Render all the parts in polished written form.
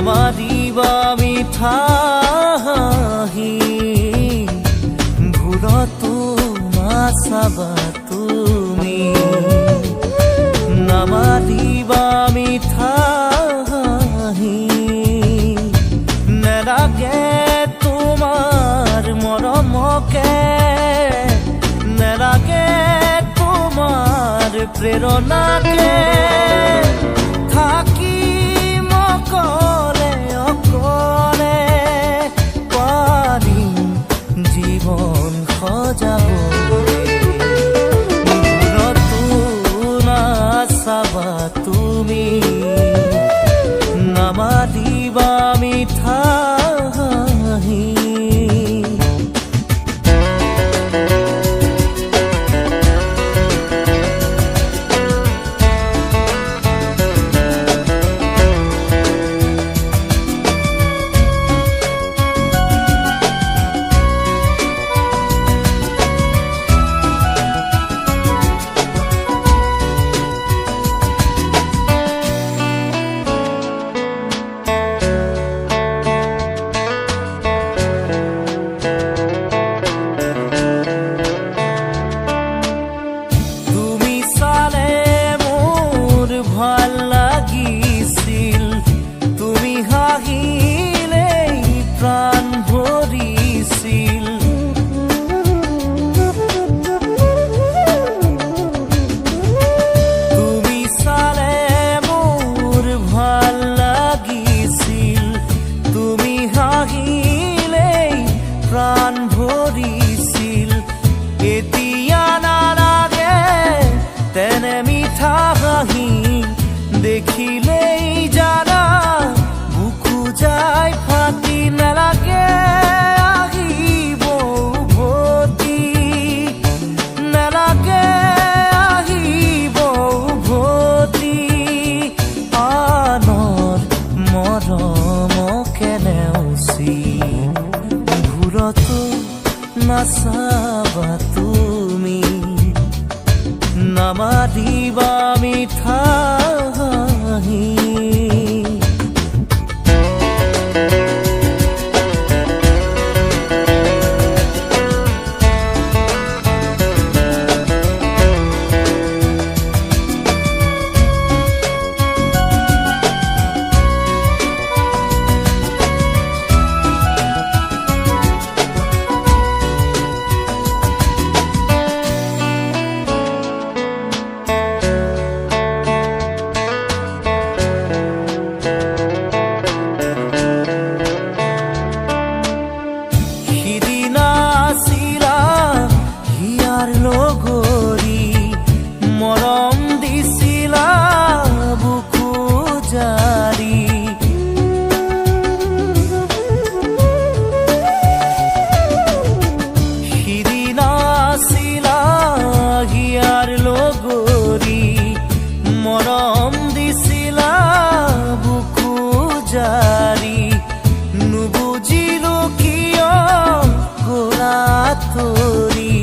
নামাৰিবা মিঠা হাঁহি ভুলতো নাচাবা তুমি নামাৰিবা মিঠা হাঁহি নেলাগে তোমাৰ মৰমকে নেলাগে তোমাৰ প্ৰেৰণাকে থাকিম অকলে অকলে পাৰিম জীৱন সজাবলৈ ভুলতো নাচাবা তুমি নামাৰিবা মিঠা হাঁহি ভাল লাগিছিল তুমি হাঁহিলেই প্ৰাণ ভৰিছিল তুমি চালে মোৰ ভাল লাগিছিল তুমি হাঁহিলেই প্ৰাণ ভৰিছিল এতিয়া নালাগে তেনে মিঠা হাঁহি দেখিলেই জানা বুকু যায় ফাটি নালাগে আহিব উভতি নালাগে আহিব উভতি আনৰ মৰমকে নেওচি ভুলতো নাচাবা তুমি নামাৰিবা মিঠা হাঁহি লগৰী মৰম দিছিলা বুকু জাৰি সিদিনা আছিলা হিয়াৰ লগৰী মৰম দিছিলা বুকু জাৰি নুবুজিলো কিয় গলা তৰি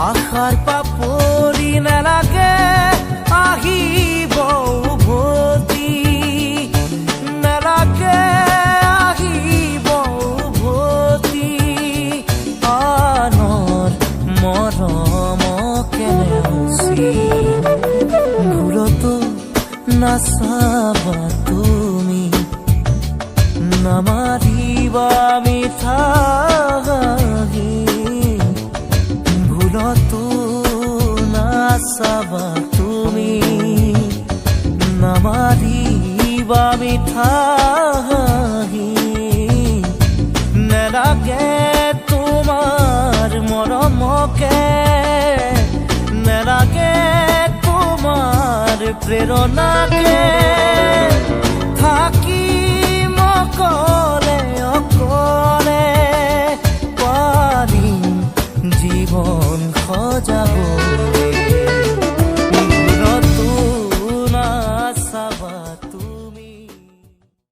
আশাৰ পাপৰি নালাগে আহিব উভতি নালাগে আহিব উভতি আনৰ মৰমকে নেওচি ভুলতো নাচাবা তুমি নামাৰিবা মিঠা হাঁহি ভুলতো নাচাবা তুমি নামাৰিবা মিঠা হাঁহি নেলাগে তোমাৰ মৰমকে নেলাগে তোমাৰ প্ৰেৰণাকে থাকিম অকলে অকলে পাৰিম জীৱন সজাব